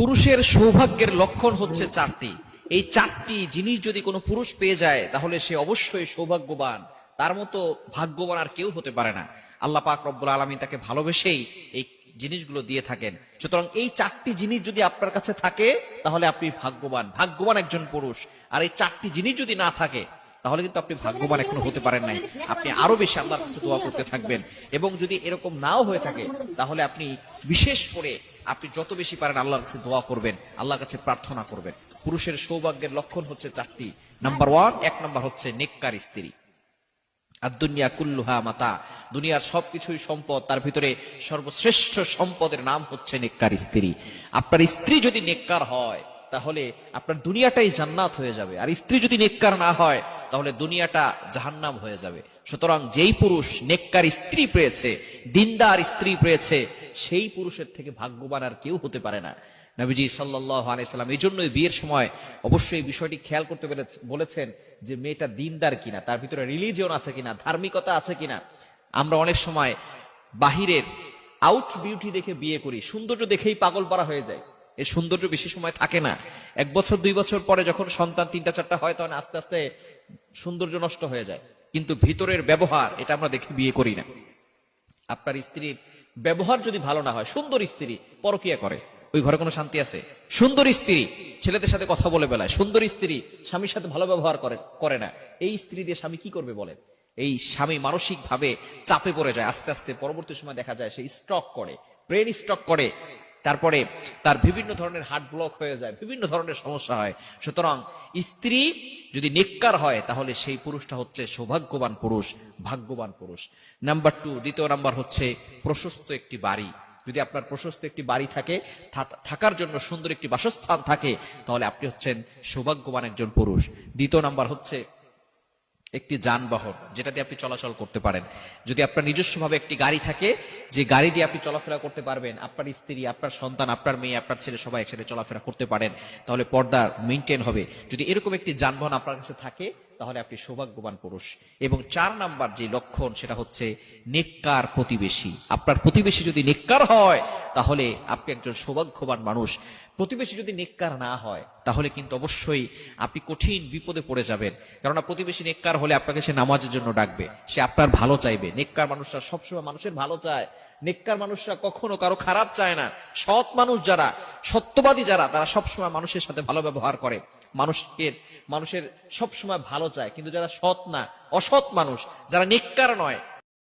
পুরুষের সৌভাগ্যের লক্ষণ হচ্ছে চারটি। এই চারটি জিনিস যদি কোনো পুরুষ পেয়ে যায় তাহলে সে অবশ্যই সৌভাগ্যবান। তার মতো ভাগ্যবান আর কেউ হতে পারে না। আল্লাহ পাক রব্বুল আলামিন তাকে ভালোবেসেই এই জিনিসগুলো দিয়ে থাকেন। সুতরাং এই চারটি জিনিস যদি আপনার কাছে থাকে তাহলে আপনি ভাগ্যবান, ভাগ্যবান একজন পুরুষ। আর এই চারটি জিনিস যদি না থাকে তাহলে কিন্তু আপনি ভাগ্যবান এখনো হতে পারেন নাই। আপনি আরো বেশি আল্লাহর কাছে দোয়া করতে থাকবেন। এবং যদি এরকম নাও হয়ে থাকে তাহলে আপনি বিশেষ করে আপনি যত বেশি পারেন আল্লাহর কাছে দোয়া করবেন, আল্লাহর কাছে প্রার্থনা করবেন। পুরুষের সৌভাগ্যের লক্ষণ হচ্ছে চারটি। নাম্বার ওয়ান, এক নাম্বার হচ্ছে নেককার স্ত্রী। আর দুনিয়া কুল্লুহা মাতা, দুনিয়ার সবকিছুই সম্পদ, তার ভিতরে সর্বশ্রেষ্ঠ সম্পদের নাম হচ্ছে নেককার স্ত্রী। আপনার স্ত্রী যদি নেককার হয় তাহলে আপনার দুনিয়াটাই জান্নাত হয়ে যাবে। আর স্ত্রী যদি নেককার না হয় তাহলে দুনিয়াটা জাহান্নাম হয়ে যাবে। সুতরাং যেই পুরুষ নেককার স্ত্রী পেয়েছে, দিনদার স্ত্রী পেয়েছে, সেই পুরুষের থেকে ভাগ্যবান আর কেউ হতে পারে না। নবীজি সাল্লাল্লাহু আলাইহি সাল্লাম এই জন্যই বিয়ের সময় অবশ্যই বিষয়টি খেয়াল করতে বলেছেন যে মেয়েটা দিনদার কিনা, তার ভিতরে রিলিজিয়ন আছে কিনা, ধার্মিকতা আছে কিনা। আমরা অনেক সময় বাহিরের আউট বিউটি দেখে বিয়ে করি, সৌন্দর্য দেখেই পাগল পারা হয়ে যায়। এই সৌন্দর্য বেশি সময় থাকে না। 1 বছর 2 বছর পরে যখন সন্তান 3টা 4টা হয় তখন আস্তে আস্তে সৌন্দর্য নষ্ট হয়ে যায়। কিন্তু ভিতরের ব্যবহার এটা আমরা দেখে বিয়ে করি না। আপনার স্ত্রীর ব্যবহার যদি ভালো না হয়, সুন্দর স্ত্রী পরকিয়া করে, ওই ঘরে কোনো শান্তি আছে? সুন্দর স্ত্রী ছেলেদের সাথে কথা বলে বেলায়, সুন্দর স্ত্রী স্বামীর সাথে ভালো ব্যবহার করে না, এই স্ত্রী দিয়ে স্বামী কি করবে বলেন? এই স্বামী মানসিক ভাবে চাপে পড়ে যায়। আস্তে আস্তে পরবর্তী সময় দেখা যায় সে স্ট্রোক করে, ব্রেন স্ট্রোক করে, তারপরে তার বিভিন্ন ধরনের হার্ট ব্লক হয়ে যায়, বিভিন্ন ধরনের সমস্যা হয়। সুতরাং স্ত্রী যদি নেককার হয় তাহলে সেই পুরুষটা হচ্ছে সৌভাগ্যবান পুরুষ, ভাগ্যবান পুরুষ। নাম্বার 2, দ্বিতীয় নাম্বার হচ্ছে প্রশস্ত একটি বাড়ি। যদি আপনার প্রশস্ত একটি বাড়ি থাকে, থাকার জন্য সুন্দর একটি বাসস্থান থাকে, তাহলে আপনি হচ্ছেন সৌভাগ্যবান একজন পুরুষ। দ্বিতীয় নাম্বার হচ্ছে একটি যানবাহন, যেটা দিয়ে আপনি চলাচল করতে পারেন। যদি আপনার নিজস্বভাবে একটি গাড়ি থাকে, যে গাড়ি দিয়ে আপনি চলাফেরা করতে পারবেন, আপনার স্ত্রী, আপনার সন্তান, আপনার মেয়ে, আপনার ছেলে সবাই একসাথে চলাফেরা করতে পারেন, তাহলে পর্দা মেইনটেইন হবে। যদি এরকম একটি যানবাহন আপনার কাছে থাকে তাহলে আপনি সৌভাগ্যবান পুরুষ। এবং 4 নাম্বার যে লক্ষণ সেটা হচ্ছে নেককার প্রতিবেশী। আপনার প্রতিবেশী যদি নেককার হয় তাহলে আপনি একজন সৌভাগ্যবান মানুষ। প্রতিবেশী যদি নেককার না হয় তাহলে কিন্তু অবশ্যই আপনি কঠিন বিপদে পড়ে যাবেন। কেননা প্রতিবেশী নেককার হলে আপনাকে সে নামাজের জন্য ডাকবে, সে আপনার ভালো চাইবে। নেককার মানুষরা সবসময় মানুষের ভালো চায়। নেককার মানুষরা কখনো কারো খারাপ চায় না। সৎ মানুষ যারা, সত্যবাদী যারা, তারা সবসময় মানুষের সাথে ভালো ব্যবহার করে, মানুষের সবসময় ভালো চায়। কিন্তু যারা সৎ না, অসৎ মানুষ, যারা নেককার নয়,